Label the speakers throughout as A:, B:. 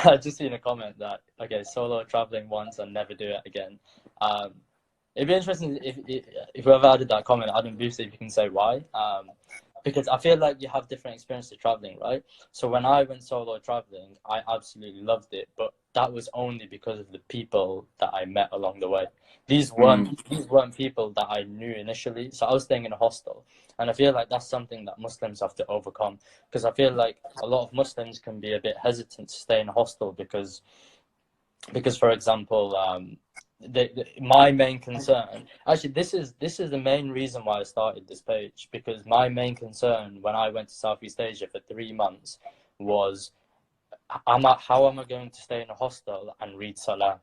A: I just seen a comment that, okay, solo traveling once and never do it again. It'd be interesting if whoever added that comment, Adam Booster, if you can say why. Because I feel like you have different experiences traveling, right? So when I went solo traveling, I absolutely loved it, but that was only because of the people that I met along the way. These weren't people that I knew initially. So I was staying in a hostel, and I feel like that's something that Muslims have to overcome. Because I feel like a lot of Muslims can be a bit hesitant to stay in a hostel because for example, my main concern, actually, this is the main reason why I started this page, because my main concern when I went to Southeast Asia for 3 months was, how am I going to stay in a hostel and read Salah?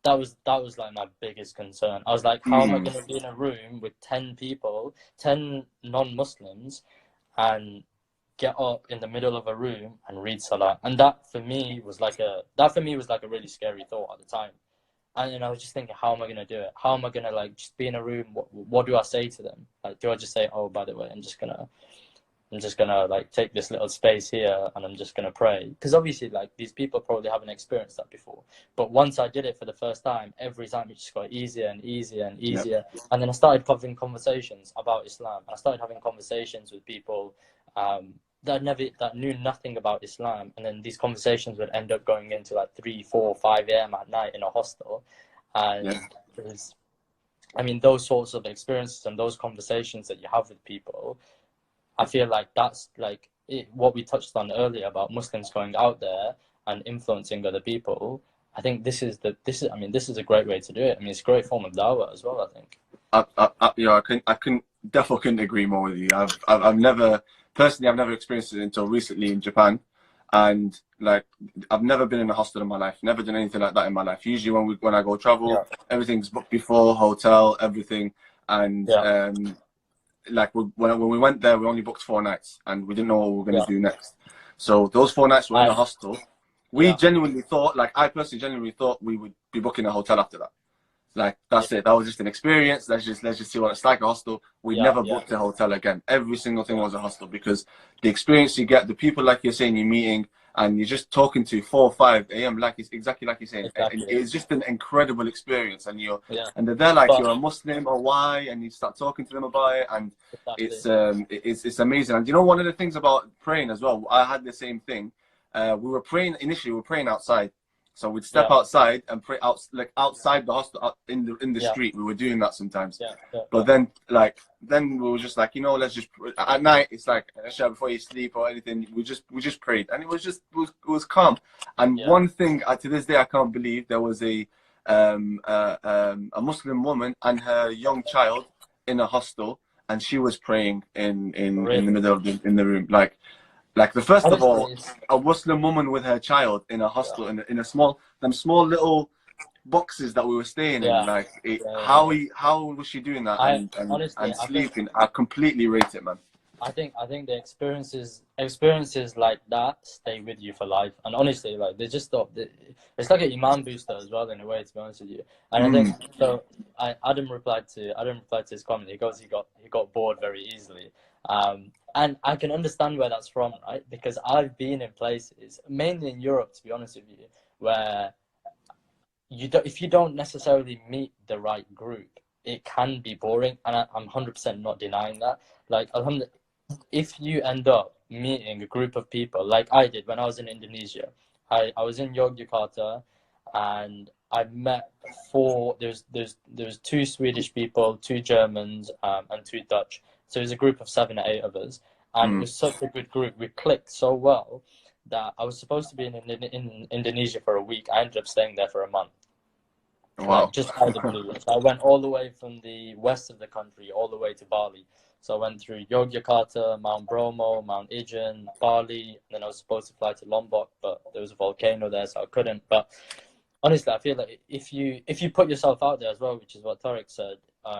A: That was like my biggest concern. I was like, how am I going to be in a room with 10 people, 10 non-Muslims, and get up in the middle of a room and read Salah? And that for me was like a really scary thought at the time. And I was just thinking, how am I going to do it? How am I going to like just be in a room? What do I say to them? Like, do I just say, oh, by the way, I'm just gonna like take this little space here and I'm just gonna pray? Because obviously, like, these people probably haven't experienced that before. But once I did it for the first time, every time it just got easier and easier and easier. Yep. And then I started having conversations about Islam. I started having conversations with people that knew nothing about Islam, and then these conversations would end up going into like 3, 4, 5 a.m. at night in a hostel. And I mean, those sorts of experiences and those conversations that you have with people, I feel like that's like what we touched on earlier about Muslims going out there and influencing other people. I think this is a great way to do it. I mean, it's a great form of dawah as well, I think.
B: I definitely couldn't agree more with you. I've never experienced it until recently in Japan, and like, I've never been in a hostel in my life, never done anything like that in my life. Usually when I go travel, everything's booked before, hotel, everything. And like when we went there, we only booked 4 nights and we didn't know what we were going to do next. So those 4 nights were in a hostel. We genuinely thought, like, I personally genuinely thought we would be booking a hotel after that. Like, that's it. That was just an experience. Let's just see what it's like, a hostel. We never booked a hotel again. Every single thing was a hostel, because the experience you get, the people, like you're saying, you're meeting, and you're just talking to 4 or 5 a.m. like it's exactly like you're saying. Exactly. It's just an incredible experience, and and they're like, you're a Muslim or why, and you start talking to them about it, and it's amazing. And you know, one of the things about praying as well, I had the same thing. Initially we were praying outside. So we'd step outside and pray outside the hostel, in the street. We were doing that sometimes. But then we were just like, let's just, at night, it's like, before you sleep or anything, we just prayed, and it was calm. And one thing, to this day I can't believe, there was a Muslim woman and her young child in a hostel, and she was praying in the middle of the room. Like the first of all, a Muslim woman with her child in a hostel, in a small little boxes that we were staying in. Like, how was she doing that and sleeping? I completely rate it, man.
A: I think the experiences like that stay with you for life. And honestly, like, they just stop. It's like an iman booster as well, in a way, to be honest with you. And I think so. Adam replied to his comment. He goes, he got bored very easily. And I can understand where that's from, right? Because I've been in places, mainly in Europe, to be honest with you, where if you don't necessarily meet the right group, it can be boring. And I'm 100% not denying that. Like, if you end up meeting a group of people, like I did when I was in Indonesia, I was in Yogyakarta, and I met there's 2 Swedish people, 2 Germans, and 2 Dutch. So it was a group of 7 or 8 of us, and it was such a good group. We clicked so well that I was supposed to be in Indonesia for a week. I ended up staying there for a month.
B: Wow!
A: Like, just out of the blue. So I went all the way from the west of the country all the way to Bali. So I went through Yogyakarta, Mount Bromo, Mount Ijen, Bali, and then I was supposed to fly to Lombok, but there was a volcano there, so I couldn't. But honestly, I feel like if you put yourself out there as well, which is what Tariq said,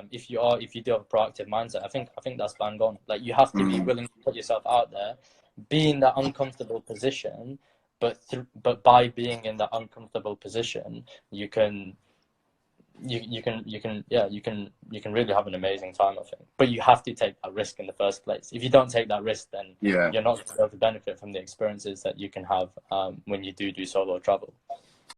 A: if you do have a proactive mindset, I think that's bang on. Like, you have to be willing to put yourself out there, be in that uncomfortable position, but by being in that uncomfortable position, you can you can really have an amazing time, I think. But you have to take that risk in the first place. If you don't take that risk, then
B: Yeah.
A: you're not going to be able to benefit from the experiences that you can have when you do solo travel.